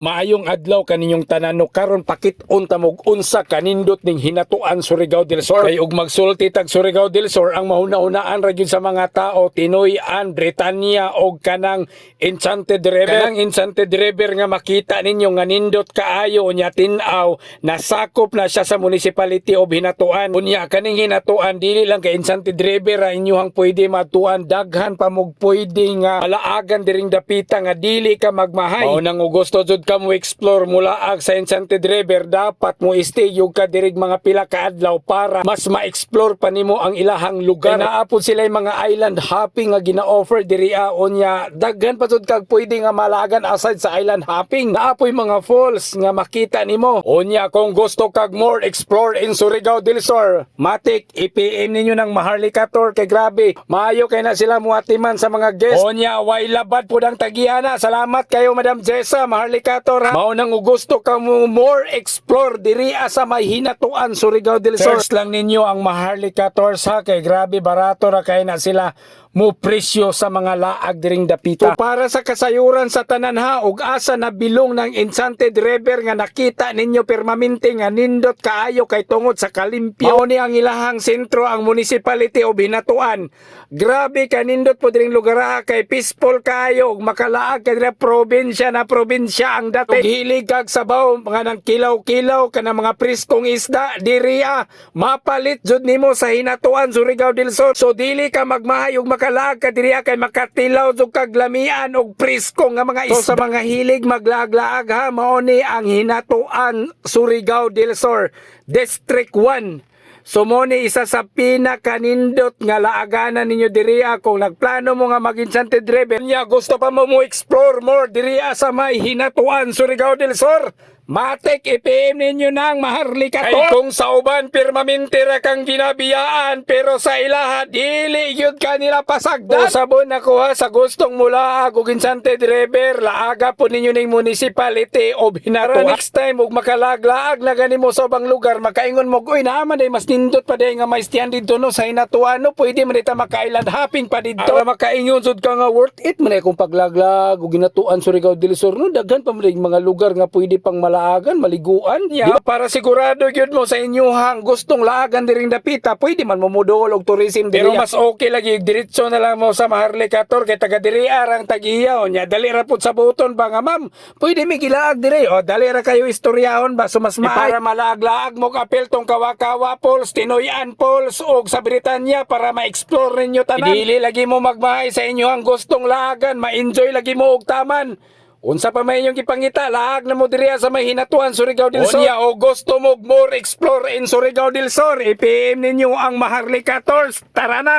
Maayong adlaw kaninyong tanan no karon pakit-on ta mog unsa kanindot ning hinatuan Surigao del Sur. Kay ug magsulti tag Surigao del Sur ang mahuna-hunaan ra gyud sa mga tao Tinoy-an, Britanya og kanang Enchanted River. Kanang Enchanted River nga makita ninyo nga nindot kaayo nya tin-aw nasakop na siya sa municipality of Hinatuan. Unya kaning Hinatuan dili lang kay Enchanted River ra inyohang pwede matuan, daghan pa mog pwede nga malaagan diring dapita nga dili ka magmahay. Mao nang gusto jud ka mo explore mula ag sa Enchanted River, dapat mo stay yung kadirig mga pila ka adlaw para mas ma-explore pa nimo ang ilahang lugar. Naapod sila yung mga island hopping nga gina-offer diri onya daghan pa jud kag pwede nga malagan aside sa island hopping. Naapoy mga falls nga makita nimo. Onya kung gusto kag more explore in Surigao del Sur, matik i-PM ninyo ng Maharlikator kay grabe maayo kay na sila muatiman sa mga guest. Onya way labad pud ang tagihana. Salamat kayo Madam Jessa Maharlikator. Mao nang gusto ka mo more explore diri sa may Hinatuan Surigao del Sur. Search lang ninyo ang Maharlikator sa kay grabe barato ra kay na sila mo presyo sa mga laag diring dapita. So, para sa kasayuran sa tanan ha ug asa na bilong ng Enchanted River nga nakita ninyo permanente nga nindot kaayo kay tungod sa kalimpyo. Mao ni ang ilahang sentro ang municipality of Hinatuan. Grabe ka nindot po diring lugar ha kay peaceful kaayo ug makalaag kay probinsya na probinsya ang dati. Ug hilig kag sabaw mga nang kilaw-kilaw kana mga preskong isda diri mapalit jud nimo sa Hinatuan Surigao del Sur. So dili ka magmahay ug makalaag ka diri kay makatilaw jud kag lamian og presko nga mga isda. So sa mga hilig maglaag-laag ha mao ni ang Hinatuan Surigao del Sur District 1. So mo ni isa sa pinakanindot nga laaganan ninyo diri kung nagplano mo nga mag-Enchanted River nya gusto pa mo explore more diri sa may Hinatuan Surigao del Sur. Matik i-PM ninyo ng Maharlikator. Ay kung sa uban permanente ra kang ginabiyaan pero sa ilaha dili gyud kanila pasagdan. Usabon ako ha sa gustong mula og Enchanted River laaga po ninyo ning municipality of Hinatuan. Next time ug makalaglaag na ganimo sa ubang lugar makaingon mo uy naman day mas nindot pa day nga may stand dito no sa Hinatuan no pwede man ita maka-island hopping pa dito. Para makaingon jud ka nga worth it man kung paglaglag og Hinatuan Surigao del Sur no daghan pa man mga lugar nga pwede pang malaagan, maliguan. Para sigurado gyud mo sa inyohang gustong laagan diring dapita, pwede man momodol og tourism diri. Pero mas okay lagi diretso na lang mo sa Maharlikator kay taga diri arang tagiyaw nya dali ra pud sa buton ba nga ma'am. Pwede mi gilaag diri o dali ra kayo istoryahon ba so mas para malaag-laag mo kapel tong Kawa-Kawa Falls, Tinoy-an Falls og sa Britanya para ma-explore ninyo tanan. Dili lagi mo magmahay sa inyohang gustong laagan, ma-enjoy lagi mo og taman. Unsa pa may inyong ipangita, laag na mo diriya sa may Hinatuan Surigao del Sur. Onya o gusto mo more explore in Surigao del Sur, i-PM ninyo ang Maharlikator. Tara na!